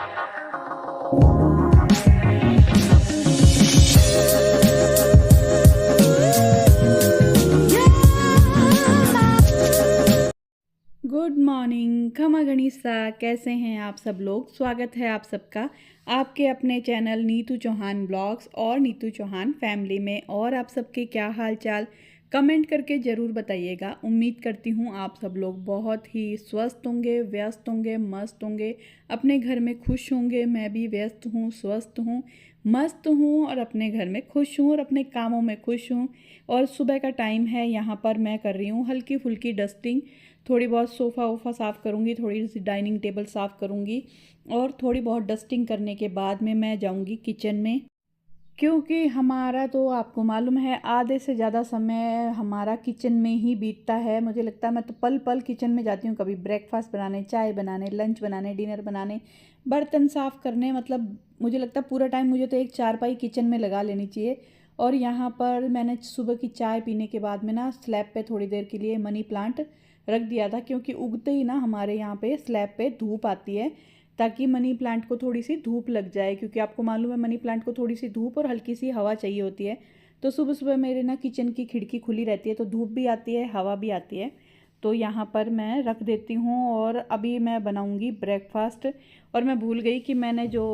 Good morning खमा गणिसा, कैसे हैं आप सब लोग। स्वागत है आप सबका आपके अपने चैनल नीतू चौहान ब्लॉग्स और नीतू चौहान फैमिली में। और आप सबके क्या हाल चाल कमेंट करके ज़रूर बताइएगा। उम्मीद करती हूँ आप सब लोग बहुत ही स्वस्थ होंगे, व्यस्त होंगे, मस्त होंगे, अपने घर में खुश होंगे। मैं भी व्यस्त हूँ, स्वस्थ हूँ, मस्त हूँ और अपने घर में खुश हूँ और अपने कामों में खुश हूँ। और सुबह का टाइम है, यहाँ पर मैं कर रही हूँ हल्की फुल्की डस्टिंग। थोड़ी बहुत सोफ़ा वोफ़ा साफ़ करूँगी, थोड़ी सी डाइनिंग टेबल साफ़ करूँगी और थोड़ी बहुत डस्टिंग करने के बाद में मैं जाऊँगी किचन में। क्योंकि हमारा तो आपको मालूम है आधे से ज़्यादा समय हमारा किचन में ही बीतता है। मुझे लगता है मैं तो पल पल किचन में जाती हूँ, कभी ब्रेकफास्ट बनाने, चाय बनाने, लंच बनाने, डिनर बनाने, बर्तन साफ़ करने। मतलब मुझे लगता है पूरा टाइम मुझे तो एक चारपाई किचन में लगा लेनी चाहिए। और यहाँ पर मैंने सुबह की चाय पीने के बाद में ना स्लैब पे थोड़ी देर के लिए मनी प्लांट रख दिया था, क्योंकि उगते ही ना हमारे यहाँ पे स्लैब पे धूप आती है, ताकि मनी प्लांट को थोड़ी सी धूप लग जाए। क्योंकि आपको मालूम है मनी प्लांट को थोड़ी सी धूप और हल्की सी हवा चाहिए होती है। तो सुबह सुबह मेरे ना किचन की खिड़की खुली रहती है, तो धूप भी आती है, हवा भी आती है। तो यहाँ पर मैं रख देती हूँ और अभी मैं बनाऊँगी ब्रेकफास्ट। और मैं भूल गई कि मैंने जो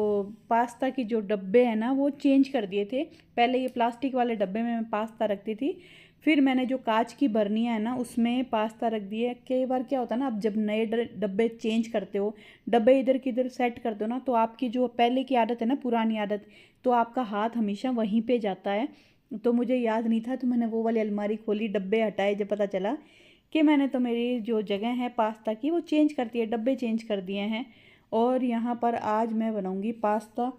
पास्ता की जो डब्बे हैं ना वो चेंज कर दिए थे। पहले ये प्लास्टिक वाले डब्बे में मैं पास्ता रखती थी, फिर मैंने जो कांच की बर्नियाँ हैं ना उसमें पास्ता रख दिए। कई बार क्या होता है ना, आप जब नए डब्बे चेंज करते हो, डब्बे इधर किधर सेट कर दो ना, तो आपकी जो पहले की आदत है ना, पुरानी आदत, तो आपका हाथ हमेशा वहीं पे जाता है। तो मुझे याद नहीं था, तो मैंने वो वाली अलमारी खोली, डब्बे हटाए, जब पता चला कि मैंने तो मेरी जो जगह है पास्ता की वो चेंज कर दी है, डब्बे चेंज कर दिए हैं। और यहाँ पर आज मैं बनाऊँगी पास्ता।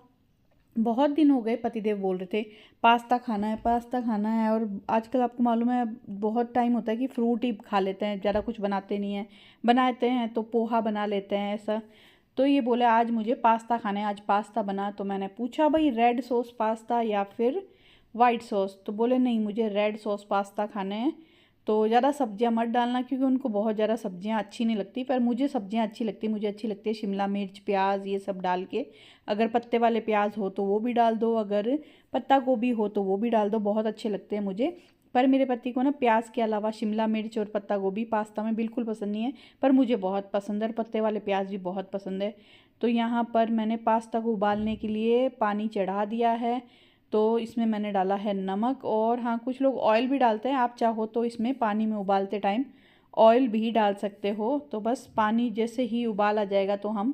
बहुत दिन हो गए पतिदेव बोल रहे थे पास्ता खाना है, पास्ता खाना है। और आजकल आपको मालूम है बहुत टाइम होता है कि फ्रूट ही खा लेते हैं, ज़्यादा कुछ बनाते नहीं हैं। बनाते हैं तो पोहा बना लेते हैं ऐसा। तो ये बोले आज मुझे पास्ता खाना है, आज पास्ता बना। तो मैंने पूछा भाई रेड सॉस पास्ता या फिर वाइट सॉस, तो बोले नहीं मुझे रेड सॉस पास्ता खाने हैं। तो ज़्यादा सब्जियां मत डालना, क्योंकि उनको बहुत ज़्यादा सब्जियां अच्छी नहीं लगती, पर मुझे सब्जियां अच्छी लगती, मुझे अच्छी लगती है शिमला मिर्च, प्याज, ये सब डाल के। अगर पत्ते वाले प्याज हो तो वो भी डाल दो, अगर पत्ता गोभी हो तो वो भी डाल दो, बहुत अच्छे लगते हैं मुझे। पर मेरे पति को ना प्याज के अलावा शिमला मिर्च और पत्ता गोभी पास्ता में बिल्कुल पसंद नहीं है, पर मुझे बहुत पसंद है और पत्ते वाले प्याज भी बहुत पसंद है। तो यहाँ पर मैंने पास्ता को उबालने के लिए पानी चढ़ा दिया है। तो इसमें मैंने डाला है नमक, और हाँ कुछ लोग ऑयल भी डालते हैं, आप चाहो तो इसमें पानी में उबालते टाइम ऑयल भी डाल सकते हो। तो बस पानी जैसे ही उबाल आ जाएगा तो हम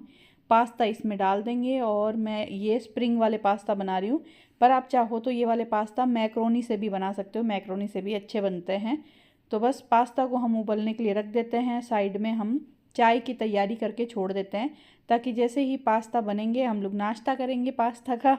पास्ता इसमें डाल देंगे। और मैं ये स्प्रिंग वाले पास्ता बना रही हूँ, पर आप चाहो तो ये वाले पास्ता मैक्रोनी से भी बना सकते हो, मैक्रोनी से भी अच्छे बनते हैं। तो बस पास्ता को हम उबलने के लिए रख देते हैं, साइड में हम चाय की तैयारी करके छोड़ देते हैं, ताकि जैसे ही पास्ता बनेंगे हम लोग नाश्ता करेंगे पास्ता का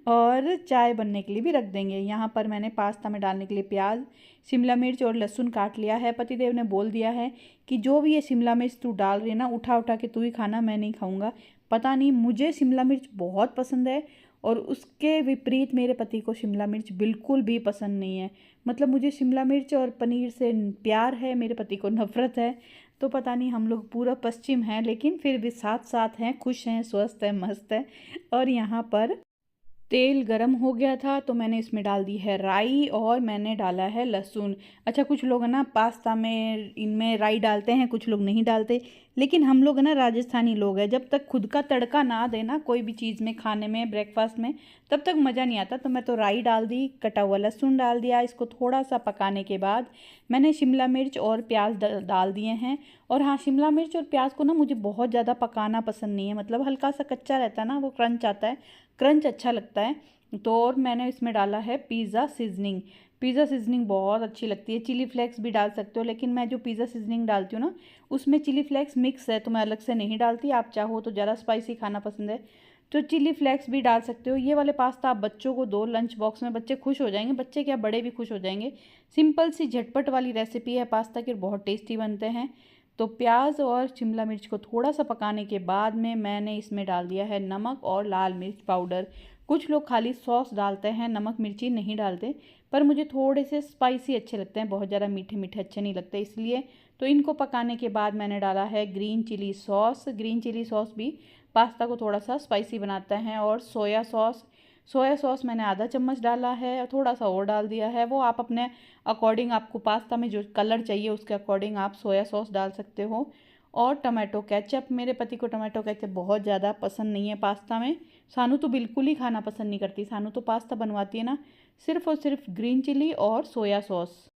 और चाय बनने के लिए भी रख देंगे। यहाँ पर मैंने पास्ता में डालने के लिए प्याज, शिमला मिर्च और लहसुन काट लिया है। पतिदेव ने बोल दिया है कि जो भी ये शिमला मिर्च तू डाल रही है ना, उठा उठा के तू ही खाना, मैं नहीं खाऊंगा। पता नहीं, मुझे शिमला मिर्च बहुत पसंद है और उसके विपरीत मेरे पति को शिमला मिर्च बिल्कुल भी पसंद नहीं है। मतलब मुझे शिमला मिर्च और पनीर से प्यार है, मेरे पति को नफरत है। तो पता नहीं, हम लोग पूरा पश्चिम हैं लेकिन फिर भी साथ साथ हैं, खुश हैं, स्वस्थ हैं, मस्त हैं। और यहाँ पर तेल गरम हो गया था तो मैंने इसमें डाल दी है राई और मैंने डाला है लहसुन। अच्छा, कुछ लोग है ना पास्ता में इनमें राई डालते हैं, कुछ लोग नहीं डालते, लेकिन हम लोग है ना राजस्थानी लोग हैं, जब तक खुद का तड़का ना देना कोई भी चीज़ में, खाने में, ब्रेकफास्ट में, तब तक मज़ा नहीं आता। तो मैं तो राई डाल दी, कटा हुआ लहसुन डाल दिया। इसको थोड़ा सा पकाने के बाद मैंने शिमला मिर्च और प्याज डाल दिए हैं। और हाँ, शिमला मिर्च और प्याज को ना मुझे बहुत ज़्यादा पकाना पसंद नहीं है, मतलब हल्का सा कच्चा रहता है ना, वो क्रंच आता है, क्रंच अच्छा लगता है। तो और मैंने इसमें डाला है पिज़्ज़ा सीजनिंग। पिज़्ज़ा सीजनिंग बहुत अच्छी लगती है, चिली फ्लेक्स भी डाल सकते हो, लेकिन मैं जो पिज़्ज़ा सीजनिंग डालती हूँ ना उसमें चिली फ्लेक्स मिक्स है, तो मैं अलग से नहीं डालती। आप चाहो तो ज़्यादा स्पाइसी खाना पसंद है तो चिली फ्लेक्स भी डाल सकते हो। ये वाले पास्ता आप बच्चों को दो लंच बॉक्स में, बच्चे खुश हो जाएंगे, बच्चे क्या बड़े भी खुश हो जाएंगे। सिंपल सी झटपट वाली रेसिपी है पास्ता की, बहुत टेस्टी बनते हैं। तो प्याज और शिमला मिर्च को थोड़ा सा पकाने के बाद में मैंने इसमें डाल दिया है नमक और लाल मिर्च पाउडर। कुछ लोग खाली सॉस डालते हैं, नमक मिर्ची नहीं डालते, पर मुझे थोड़े से स्पाइसी अच्छे लगते हैं, बहुत ज़्यादा मीठे मीठे अच्छे नहीं लगते, इसलिए तो इनको पकाने के बाद मैंने डाला है green chilli sauce. Green chilli sauce भी पास्ता को थोड़ा सा स्पाइसी बनाता है। और सोया सॉस मैंने आधा चम्मच डाला है और थोड़ा सा और डाल दिया है। वो आप अपने अकॉर्डिंग, आपको पास्ता में जो कलर चाहिए उसके अकॉर्डिंग आप सोया सॉस डाल सकते हो। और टमाटो केचप, मेरे पति को टमाटो केचप बहुत ज़्यादा पसंद नहीं है पास्ता में। सानू तो बिल्कुल ही खाना पसंद नहीं करती। सानू तो पास्ता बनवाती है ना सिर्फ और सिर्फ ग्रीन चिली और सोया सॉस।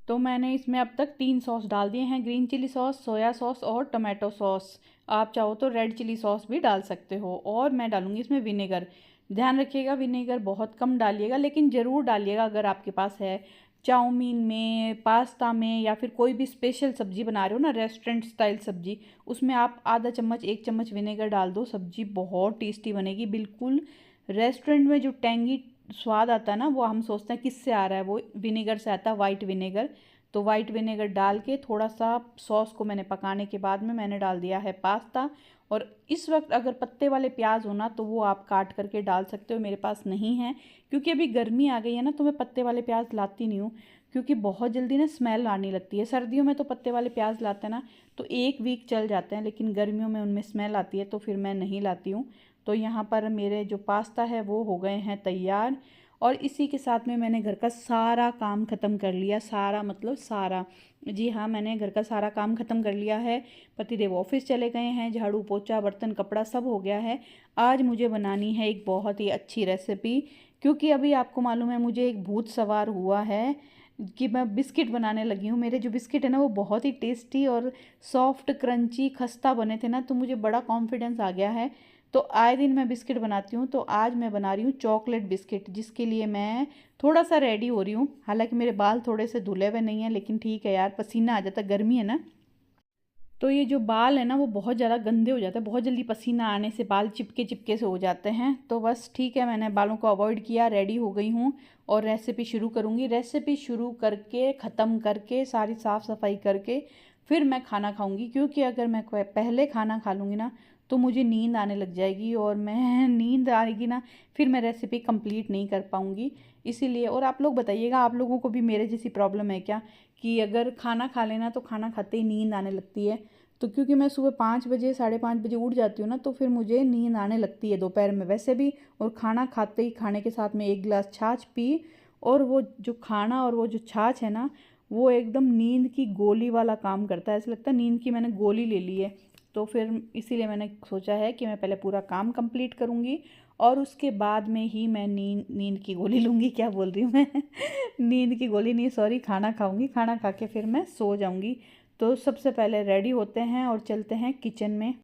तो मैंने इसमें अब तक 3 सॉस डाल दिए हैं, green chilli sauce, soya sauce और टमाटो सॉस। आप चाहो तो रेड चिली सॉस भी डाल सकते हो। और मैं डालूँगी इसमें विनेगर। ध्यान रखिएगा विनेगर बहुत कम डालिएगा, लेकिन ज़रूर डालिएगा अगर आपके पास है। चाउमीन में, पास्ता में, या फिर कोई भी स्पेशल सब्ज़ी बना रहे हो ना, रेस्टोरेंट स्टाइल सब्ज़ी, उसमें आप आधा चम्मच 1 चम्मच विनेगर डाल दो, सब्ज़ी बहुत टेस्टी बनेगी। बिल्कुल रेस्टोरेंट में जो टेंगी स्वाद आता है ना, वो हम सोचते हैं किससे आ रहा है, वो विनेगर से आता है, वाइट विनेगर। तो वाइट विनेगर डाल के थोड़ा सा सॉस को मैंने पकाने के बाद में मैंने डाल दिया है पास्ता। और इस वक्त अगर पत्ते वाले प्याज हो ना तो वो आप काट करके डाल सकते हो, मेरे पास नहीं है क्योंकि अभी गर्मी आ गई है ना, तो मैं पत्ते वाले प्याज लाती नहीं हूँ क्योंकि बहुत जल्दी ना स्मेल आने लगती है। सर्दियों में तो पत्ते वाले प्याज लाते हैं ना तो 1 वीक चल जाते हैं, लेकिन गर्मियों में उनमें स्मेल आती है तो फिर मैं नहीं लाती हूँ। तो यहाँ पर मेरे जो पास्ता है वो हो गए हैं तैयार। और इसी के साथ में मैंने घर का सारा काम ख़त्म कर लिया, सारा मतलब सारा, जी हाँ, मैंने घर का सारा काम ख़त्म कर लिया है। पतिदेव ऑफिस चले गए हैं, झाड़ू पोछा बर्तन कपड़ा सब हो गया है। आज मुझे बनानी है एक बहुत ही अच्छी रेसिपी, क्योंकि अभी आपको मालूम है मुझे एक भूत सवार हुआ है कि मैं बिस्किट बनाने लगी हूँ। मेरे जो बिस्किट है ना वो बहुत ही टेस्टी और सॉफ्ट क्रंची खस्ता बने थे ना, तो मुझे बड़ा कॉन्फिडेंस आ गया है। तो आए दिन मैं बिस्किट बनाती हूँ, तो आज मैं बना रही हूँ चॉकलेट बिस्किट, जिसके लिए मैं थोड़ा सा रेडी हो रही हूँ। हालांकि मेरे बाल थोड़े से धुले हुए नहीं हैं, लेकिन ठीक है यार, पसीना आ जाता, गर्मी है ना, तो ये जो बाल है ना वो बहुत ज़्यादा गंदे हो जाते हैं, बहुत जल्दी पसीना आने से बाल चिपके चिपके से हो जाते हैं। तो बस ठीक है, मैंने बालों को अवॉइड किया, रेडी हो गई हूँ और रेसिपी शुरू करूँगी। रेसिपी शुरू करके ख़त्म करके सारी साफ़ सफाई करके फिर मैं खाना खाऊँगी, क्योंकि अगर मैं पहले खाना खा लूँगी ना तो मुझे नींद आने लग जाएगी, और मैं नींद आएगी ना फिर मैं रेसिपी कंप्लीट नहीं कर पाऊँगी। इसीलिए, और आप लोग बताइएगा, आप लोगों को भी मेरे जैसी प्रॉब्लम है क्या कि अगर खाना खा लेना तो खाना खाते ही नींद आने लगती है? तो क्योंकि मैं सुबह 5 बजे 5:30 बजे उठ जाती हूँ ना, तो फिर मुझे नींद आने लगती है दोपहर में वैसे भी, और खाना खाते ही खाने के साथ में 1 गिलास छाछ पी, और वो जो खाना और वो जो छाछ है ना वो एकदम नींद की गोली वाला काम करता है, ऐसा लगता है नींद की मैंने गोली ले ली है। तो फिर इसीलिए मैंने सोचा है कि मैं पहले पूरा काम कंप्लीट करूँगी और उसके बाद में ही मैं नींद की गोली लूँगी। क्या बोल रही हूँ मैं नींद की गोली नहीं, सॉरी, खाना खाऊँगी, खाना खा के फिर मैं सो जाऊँगी। तो सबसे पहले रेडी होते हैं और चलते हैं किचन में।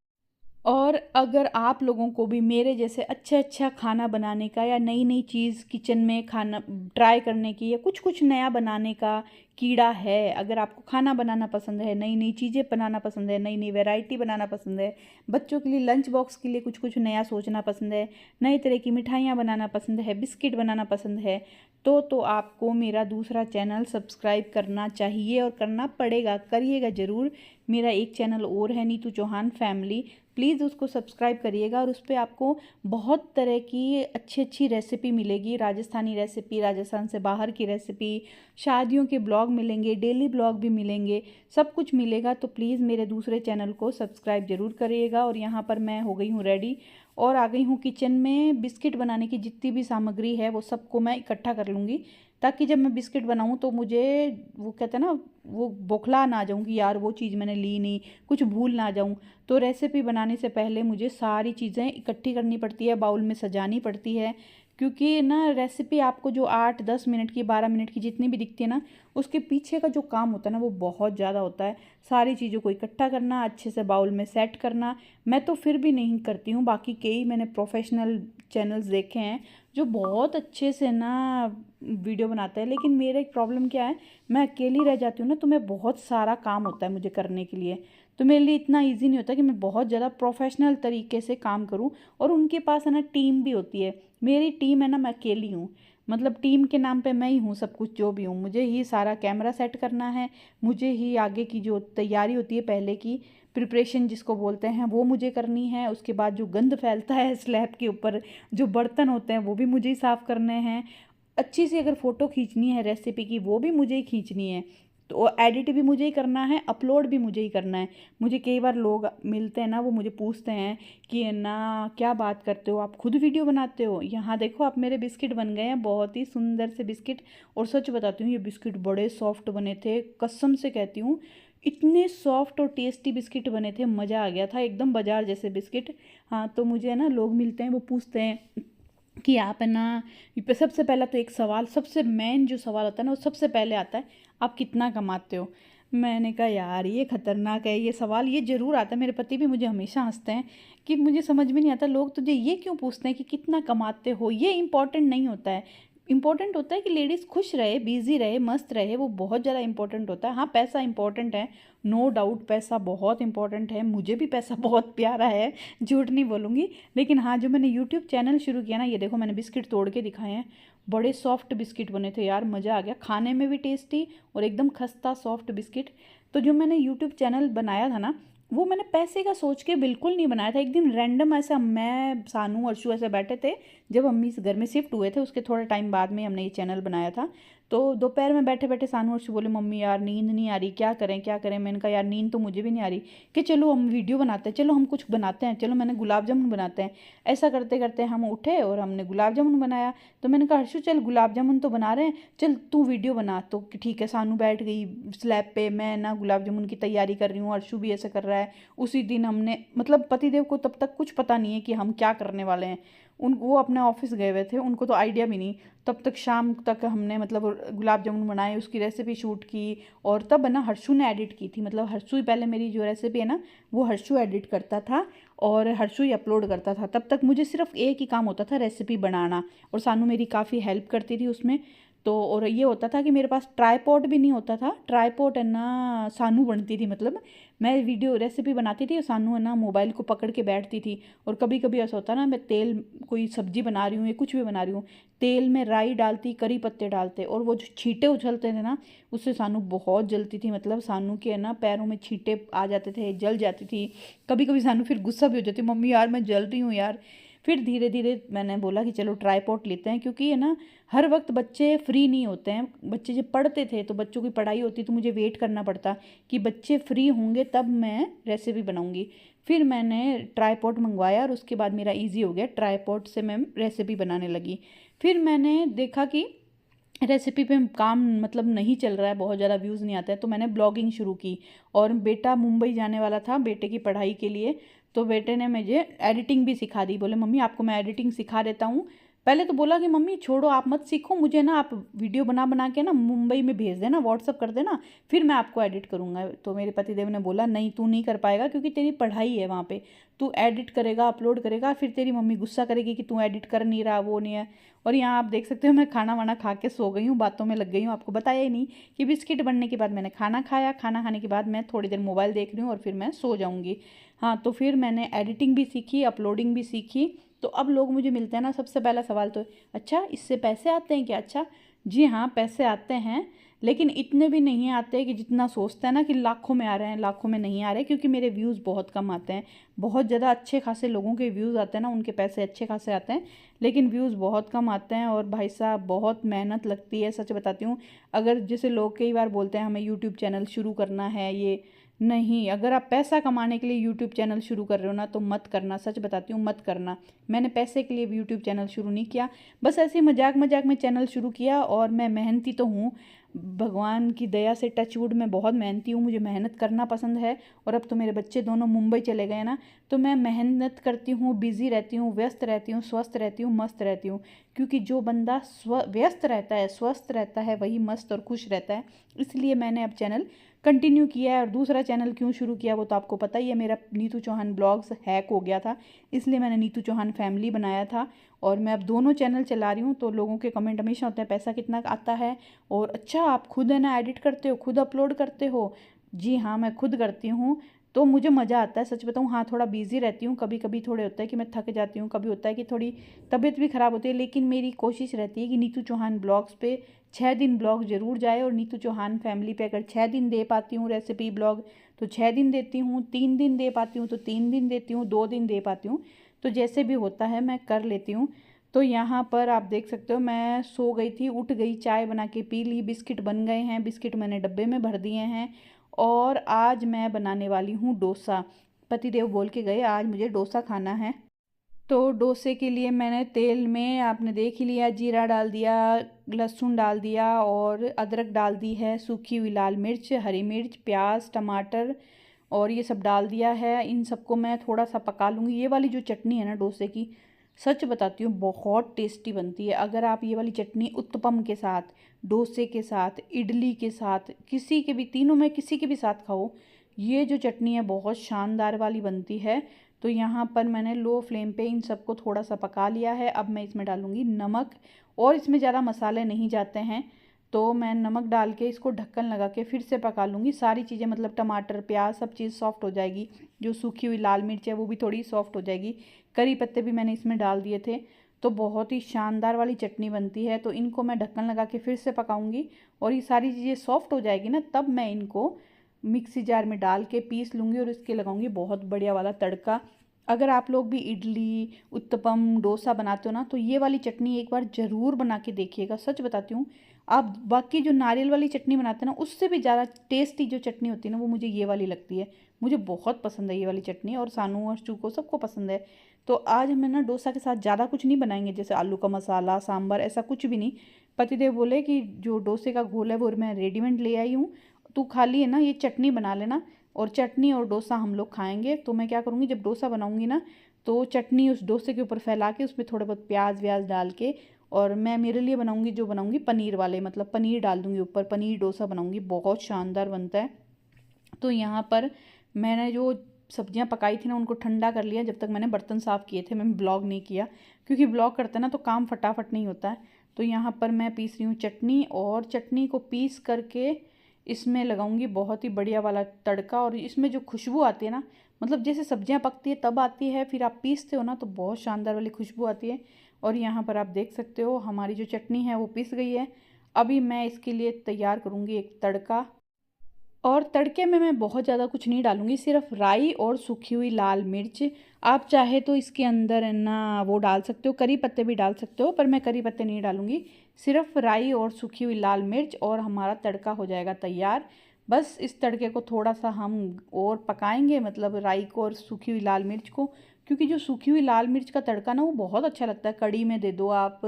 और अगर आप लोगों को भी मेरे जैसे अच्छा खाना बनाने का या नई नई चीज़ किचन में खाना ट्राई करने की या कुछ कुछ नया बनाने का कीड़ा है, अगर आपको खाना बनाना पसंद है, नई नई चीज़ें बनाना पसंद है, नई नई वैरायटी बनाना पसंद है, बच्चों के लिए लंच बॉक्स के लिए कुछ कुछ नया सोचना पसंद है, नई तरह की मिठाइयाँ बनाना पसंद है, बिस्किट बनाना पसंद है, तो आपको मेरा दूसरा चैनल सब्सक्राइब करना चाहिए और करना पड़ेगा, करिएगा ज़रूर। मेरा एक चैनल और है, नीतू चौहान फैमिली, प्लीज़ उसको सब्सक्राइब करिएगा। और उस पर आपको बहुत तरह की अच्छी अच्छी रेसिपी मिलेगी, राजस्थानी रेसिपी, राजस्थान से बाहर की रेसिपी, शादियों के ब्लॉग मिलेंगे, डेली ब्लॉग भी मिलेंगे, सब कुछ मिलेगा। तो प्लीज़ मेरे दूसरे चैनल को सब्सक्राइब ज़रूर करिएगा। और यहाँ पर मैं हो गई हूँ रेडी और आ गई हूँ किचन में। बिस्किट बनाने की जितनी भी सामग्री है वो सबको मैं इकट्ठा कर लूँगी, ताकि जब मैं बिस्किट बनाऊँ तो मुझे, वो कहते हैं ना, वो बौखला ना जाऊँ कि यार वो चीज़ मैंने ली नहीं, कुछ भूल ना जाऊँ। तो रेसिपी बनाने से पहले मुझे सारी चीज़ें इकट्ठी करनी पड़ती है, बाउल में सजानी पड़ती है, क्योंकि ना रेसिपी आपको जो 8-10 मिनट की, 12 मिनट की जितनी भी दिखती है ना, उसके पीछे का जो काम होता है ना वो बहुत ज़्यादा होता है। सारी चीज़ों को इकट्ठा करना, अच्छे से बाउल में सेट करना। मैं तो फिर भी नहीं करती हूँ, बाकी कई मैंने प्रोफेशनल चैनल्स देखे हैं जो बहुत अच्छे से ना वीडियो बनाते हैं, लेकिन मेरा एक प्रॉब्लम क्या है, मैं अकेली रह जाती हूँ ना, तो मैं बहुत सारा काम होता है मुझे करने के लिए, तो मेरे लिए इतना इजी नहीं होता कि मैं बहुत ज़्यादा प्रोफेशनल तरीके से काम करूँ। और उनके पास है ना टीम भी होती है, मेरी टीम है ना, मैं अकेली हूँ, मतलब टीम के नाम पे मैं ही हूँ सब कुछ, जो भी हूँ, मुझे ही सारा कैमरा सेट करना है, मुझे ही आगे की जो तैयारी होती है, पहले की प्रिपरेशन जिसको बोलते हैं, वो मुझे करनी है। उसके बाद जो गंद फैलता है स्लैब के ऊपर, जो बर्तन होते हैं वो भी मुझे ही साफ़ करने हैं। अच्छी सी अगर फ़ोटो खींचनी है रेसिपी की, वो भी मुझे ही खींचनी है। तो एडिट भी मुझे ही करना है, अपलोड भी मुझे ही करना है। मुझे कई बार लोग मिलते हैं ना, वो मुझे पूछते हैं कि ना क्या बात करते हो, आप खुद वीडियो बनाते हो। यहाँ देखो आप मेरे बिस्किट बन गए हैं, बहुत ही सुंदर से बिस्किट। और सच बताती हूँ ये बिस्किट बड़े सॉफ्ट बने थे, कसम से कहती हूँ, इतने सॉफ्ट और टेस्टी बिस्किट बने थे, मज़ा आ गया था, एकदम बाजार जैसे बिस्किट। हाँ तो मुझे ना लोग मिलते हैं, वो पूछते हैं कि आप है ना, सबसे पहला तो एक सवाल, सबसे मेन जो सवाल होता है ना, वो सबसे पहले आता है, आप कितना कमाते हो। मैंने कहा यार ये खतरनाक है ये सवाल, ये ज़रूर आता है। मेरे पति भी मुझे हमेशा हंसते हैं कि मुझे समझ में नहीं आता लोग तुझे ये क्यों पूछते हैं कि कितना कमाते हो। ये इंपॉर्टेंट नहीं होता है, इंपॉर्टेंट होता है कि लेडीज़ खुश रहे, बिजी रहे, मस्त रहे, वो बहुत ज़्यादा इंपॉर्टेंट होता है। हाँ पैसा इंपॉर्टेंट है, नो डाउट पैसा बहुत इंपॉर्टेंट है, मुझे भी पैसा बहुत प्यारा है, झूठ नहीं बोलूँगी। लेकिन हाँ जो मैंने यूट्यूब चैनल शुरू किया ना, ये देखो मैंने बिस्किट तोड़ के दिखाए हैं, बड़े सॉफ्ट बिस्किट बने थे यार, मज़ा आ गया, खाने में भी टेस्टी और एकदम खस्ता सॉफ्ट बिस्किट। तो जो मैंने यूट्यूब चैनल बनाया था ना, वो मैंने पैसे का सोच के बिल्कुल नहीं बनाया था। एक दिन रैंडम ऐसा मैं, सानू, अर्शु ऐसे बैठे थे, जब हम इस घर में शिफ्ट हुए थे उसके थोड़े टाइम बाद में हमने ये चैनल बनाया था। तो दोपहर में बैठे बैठे सानू अर्शु बोले मम्मी यार नींद नहीं आ रही, क्या करें क्या करें। मैंने कहा यार नींद तो मुझे भी नहीं आ रही, कि चलो हम वीडियो बनाते हैं, चलो हम कुछ बनाते हैं, चलो मैंने गुलाब जामुन बनाते हैं। ऐसा करते करते हम उठे और हमने गुलाब जामुन बनाया। तो मैंने कहा हर्षु चल गुलाब जामुन तो बना रहे हैं, चल तू वीडियो बना। तो ठीक है, सानू बैठ गई स्लैब पे, मैं ना गुलाब जामुन की तैयारी कर रही हूँ, अर्शु भी ऐसा कर रहा है। उसी दिन हमने, मतलब पतिदेव को तब तक कुछ पता नहीं है कि हम क्या करने वाले हैं, वो अपने ऑफिस गए हुए थे, उनको तो आइडिया भी नहीं। तब तक शाम तक हमने मतलब गुलाब जामुन बनाए, उसकी रेसिपी शूट की, और तब है ना हर्षु ने एडिट की थी। मतलब हर्षु ही पहले, मेरी जो रेसिपी है ना वो हर्षु एडिट करता था और हर्षु ही अपलोड करता था। तब तक मुझे सिर्फ एक ही काम होता था, रेसिपी बनाना, और सानू मेरी काफ़ी हेल्प करती थी उसमें। तो और ये होता था कि मेरे पास ट्राईपॉड भी नहीं होता था, ट्राईपॉड है ना सानू बनती थी, मतलब मैं वीडियो रेसिपी बनाती थी और सानू है ना मोबाइल को पकड़ के बैठती थी। और कभी कभी ऐसा होता ना, मैं तेल, कोई सब्जी बना रही हूँ या कुछ भी बना रही हूँ, तेल में राई डालती, करी पत्ते डालते, और वो जो छींटे उछलते थे ना, उससे सानू बहुत जलती थी। मतलब सानू के है ना पैरों में छींटे आ जाते थे, जल जाती थी। कभी कभी सानू फिर गुस्सा भी हो जाती, मम्मी यार मैं जल रही हूँ यार। फिर धीरे धीरे मैंने बोला कि चलो ट्राईपॉड लेते हैं, क्योंकि है ना हर वक्त बच्चे फ्री नहीं होते हैं। बच्चे जब पढ़ते थे तो बच्चों की पढ़ाई होती तो मुझे वेट करना पड़ता कि बच्चे फ्री होंगे तब मैं रेसिपी बनाऊंगी। फिर मैंने ट्राईपॉड मंगवाया और उसके बाद मेरा इजी हो गया, ट्राईपॉड से मैं रेसिपी बनाने लगी। फिर मैंने देखा कि रेसिपी पे काम मतलब नहीं चल रहा है, बहुत ज़्यादा व्यूज़ नहीं आते हैं, तो मैंने ब्लॉगिंग शुरू की। और बेटा मुंबई जाने वाला था बेटे की पढ़ाई के लिए, तो बेटे ने मुझे एडिटिंग भी सिखा दी। बोले मम्मी आपको मैं एडिटिंग सिखा देता हूँ। पहले तो बोला कि मम्मी छोड़ो आप मत सीखो, मुझे ना आप वीडियो बना बना के ना मुंबई में भेज देना, व्हाट्सअप कर देना, फिर मैं आपको एडिट करूँगा। तो मेरे पतिदेव ने बोला नहीं तू नहीं कर पाएगा, क्योंकि तेरी पढ़ाई है वहाँ पे, तू एडिट करेगा, अपलोड करेगा, फिर तेरी मम्मी गुस्सा करेगी कि तू एडिट कर नहीं रहा, वो नहीं है। और यहाँ आप देख सकते हो मैं खाना वाना खा के सो गई हूँ, बातों में लग गई हूँ, आपको बताया ही नहीं कि बिस्किट बनने के बाद मैंने खाना खाया, खाना खाने के बाद मैं थोड़ी देर मोबाइल देख रही हूँ और फिर मैं सो जाऊँगी। हाँ तो फिर मैंने एडिटिंग भी सीखी, अपलोडिंग भी सीखी। तो अब लोग मुझे मिलते हैं ना, सबसे पहला सवाल तो अच्छा इससे पैसे आते हैं क्या। अच्छा जी हाँ पैसे आते हैं, लेकिन इतने भी नहीं आते कि जितना सोचते हैं ना कि लाखों में आ रहे हैं, लाखों में नहीं आ रहे, क्योंकि मेरे व्यूज़ बहुत कम आते हैं। बहुत ज़्यादा अच्छे खासे लोगों के व्यूज़ आते हैं ना, उनके पैसे अच्छे खासे आते हैं, लेकिन व्यूज़ बहुत कम आते हैं। और भाई साहब बहुत मेहनत लगती है, सच बताती हूँ। अगर जैसे लोग कई बार बोलते हैं हमें यूट्यूब चैनल शुरू करना है, ये नहीं, अगर आप पैसा कमाने के लिए यूट्यूब चैनल शुरू कर रहे हो ना तो मत करना, सच बताती हूँ मत करना। मैंने पैसे के लिए यूट्यूब चैनल शुरू नहीं किया, बस ऐसे ही मजाक मजाक में चैनल शुरू किया। और मैं मेहनती तो हूँ, भगवान की दया से टचवुड में बहुत मेहनती हूँ, मुझे मेहनत करना पसंद है। और अब तो मेरे बच्चे दोनों मुंबई चले गए ना, तो मैं मेहनत करती हूँ, बिज़ी रहती हूँ, व्यस्त रहती हूँ, स्वस्थ रहती हूँ, मस्त रहती हूँ। क्योंकि जो बंदा व्यस्त रहता है, स्वस्थ रहता है, वही मस्त और खुश रहता है। इसलिए मैंने अब चैनल कंटिन्यू किया है। और दूसरा चैनल क्यों शुरू किया वो तो आपको पता ही है, मेरा नीतू चौहान ब्लॉग्स हैक हो गया था, इसलिए मैंने नीतू चौहान फैमिली बनाया था। और मैं अब दोनों चैनल चला रही हूँ। तो लोगों के कमेंट हमेशा होते हैं पैसा कितना आता है, और अच्छा आप खुद है ना एडिट करते हो, खुद अपलोड करते हो। जी हाँ मैं खुद करती हूँ, तो मुझे मज़ा आता है, सच बताऊँ। हाँ थोड़ा बिजी रहती हूँ, कभी कभी थोड़े होता है कि मैं थक जाती हूँ, कभी होता है कि थोड़ी तबीयत भी ख़राब होती है, लेकिन मेरी कोशिश रहती है कि नीतू चौहान ब्लॉग्स पे 6 दिन ब्लॉग ज़रूर जाए। और नीतू चौहान फैमिली पे अगर 6 दिन दे पाती हूँ रेसिपी ब्लॉग तो 6 दिन देती हूँ, 3 दिन दे पाती हूँ तो 3 दिन देती हूँ, 2 दिन दे पाती हूँ, तो जैसे भी होता है मैं कर लेती हूँ। तो यहाँ पर आप देख सकते हो मैं सो गई थी, उठ गई, चाय बना के पी ली, बिस्किट बन गए हैं, बिस्किट मैंने डब्बे में भर दिए हैं। और आज मैं बनाने वाली हूँ डोसा। पतिदेव बोल के गए आज मुझे डोसा खाना है। तो डोसे के लिए मैंने तेल में, आपने देख ही लिया, जीरा डाल दिया, लहसुन डाल दिया और अदरक डाल दी है, सूखी हुई लाल मिर्च, हरी मिर्च, प्याज, टमाटर और ये सब डाल दिया है। इन सबको मैं थोड़ा सा पका लूँगी। ये वाली जो चटनी है ना डोसे की, सच बताती हूँ बहुत टेस्टी बनती है। अगर आप ये वाली चटनी उत्तपम के साथ, डोसे के साथ, इडली के साथ, किसी के भी, तीनों में किसी के भी साथ खाओ, ये जो चटनी है बहुत शानदार वाली बनती है। तो यहाँ पर मैंने लो फ्लेम पे इन सबको थोड़ा सा पका लिया है। अब मैं इसमें डालूँगी नमक, और इसमें ज़्यादा मसाले नहीं जाते हैं। तो मैं नमक डाल के इसको ढक्कन लगा के फिर से पका लूँगी। सारी चीज़ें मतलब टमाटर, प्याज, सब चीज़ सॉफ्ट हो जाएगी। जो सूखी हुई लाल मिर्च है वो भी थोड़ी सॉफ्ट हो जाएगी। करी पत्ते भी मैंने इसमें डाल दिए थे। तो बहुत ही शानदार वाली चटनी बनती है। तो इनको मैं ढक्कन लगा के फिर से पकाऊंगी और ये सारी चीज़ें सॉफ्ट हो जाएगी ना, तब मैं इनको मिक्सी जार में डाल के पीस लूँगी और इसके लगाऊंगी बहुत बढ़िया वाला तड़का। अगर आप लोग भी इडली, उत्तपम, डोसा बनाते हो ना, तो ये वाली चटनी एक बार ज़रूर बना के देखिएगा। सच बताती हूँ, आप बाकी जो नारियल वाली चटनी बनाते हैं ना, उससे भी ज़्यादा टेस्टी जो चटनी होती है ना, वो मुझे ये वाली लगती है। मुझे बहुत पसंद है ये वाली चटनी, और सानू और चू को सबको पसंद है। तो आज हमें ना डोसा के साथ ज़्यादा कुछ नहीं बनाएंगे, जैसे आलू का मसाला, सांभर, ऐसा कुछ भी नहीं। पतिदेव बोले कि जो डोसे का घोल है वो मैं रेडीमेड ले आई हूँ, तू खाली है ना ये चटनी बना लेना, और चटनी और डोसा हम लोग खाएंगे। तो मैं क्या करूँगी, जब डोसा बनाऊँगी ना, तो चटनी उस डोसे के ऊपर फैला के उसमें थोड़े बहुत प्याज व्याज डाल के, और मैं मेरे लिए बनाऊँगी, जो बनाऊँगी पनीर वाले, मतलब पनीर डाल दूँगी ऊपर, पनीर डोसा बनाऊँगी, बहुत शानदार बनता है। तो यहाँ पर मैंने जो सब्जियां पकाई थी ना, उनको ठंडा कर लिया। जब तक मैंने बर्तन साफ़ किए थे, मैं ब्लॉग नहीं किया, क्योंकि ब्लॉग करते ना तो काम फटाफट नहीं होता है। तो यहाँ पर मैं पीस रही हूँ चटनी, और चटनी को पीस करके इसमें लगाऊंगी बहुत ही बढ़िया वाला तड़का। और इसमें जो खुशबू आती है ना, मतलब जैसे सब्जियां पकती है तब आती है, फिर आप पीसते हो ना तो बहुत शानदार वाली खुशबू आती है। और यहाँ पर आप देख सकते हो हमारी जो चटनी है वो पिस गई है। अभी मैं इसके लिए तैयार करूँगी एक तड़का, और तड़के में मैं बहुत ज़्यादा कुछ नहीं डालूँगी, सिर्फ राई और सूखी हुई लाल मिर्च। आप चाहे तो इसके अंदर है ना वो डाल सकते हो, करी पत्ते भी डाल सकते हो, पर मैं करी पत्ते नहीं डालूँगी। सिर्फ राई और सूखी हुई लाल मिर्च, और हमारा तड़का हो जाएगा तैयार। बस इस तड़के को थोड़ा सा हम और पकाएंगे, मतलब राई को और सूखी हुई लाल मिर्च को, क्योंकि जो सूखी हुई लाल मिर्च का तड़का ना वो बहुत अच्छा लगता है। कड़ी में दे दो आप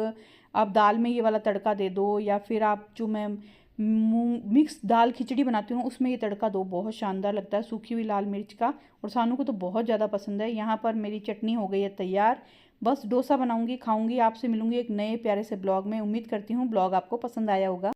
दाल में ये वाला तड़का दे दो, या फिर आप जो मैं मूंग मिक्स दाल खिचड़ी बनाती हूँ उसमें ये तड़का दो, बहुत शानदार लगता है सूखी हुई लाल मिर्च का। और सानू को तो बहुत ज़्यादा पसंद है। यहाँ पर मेरी चटनी हो गई है तैयार, बस डोसा बनाऊंगी, खाऊंगी। आपसे मिलूंगी एक नए प्यारे से ब्लॉग में। उम्मीद करती हूँ ब्लॉग आपको पसंद आया होगा।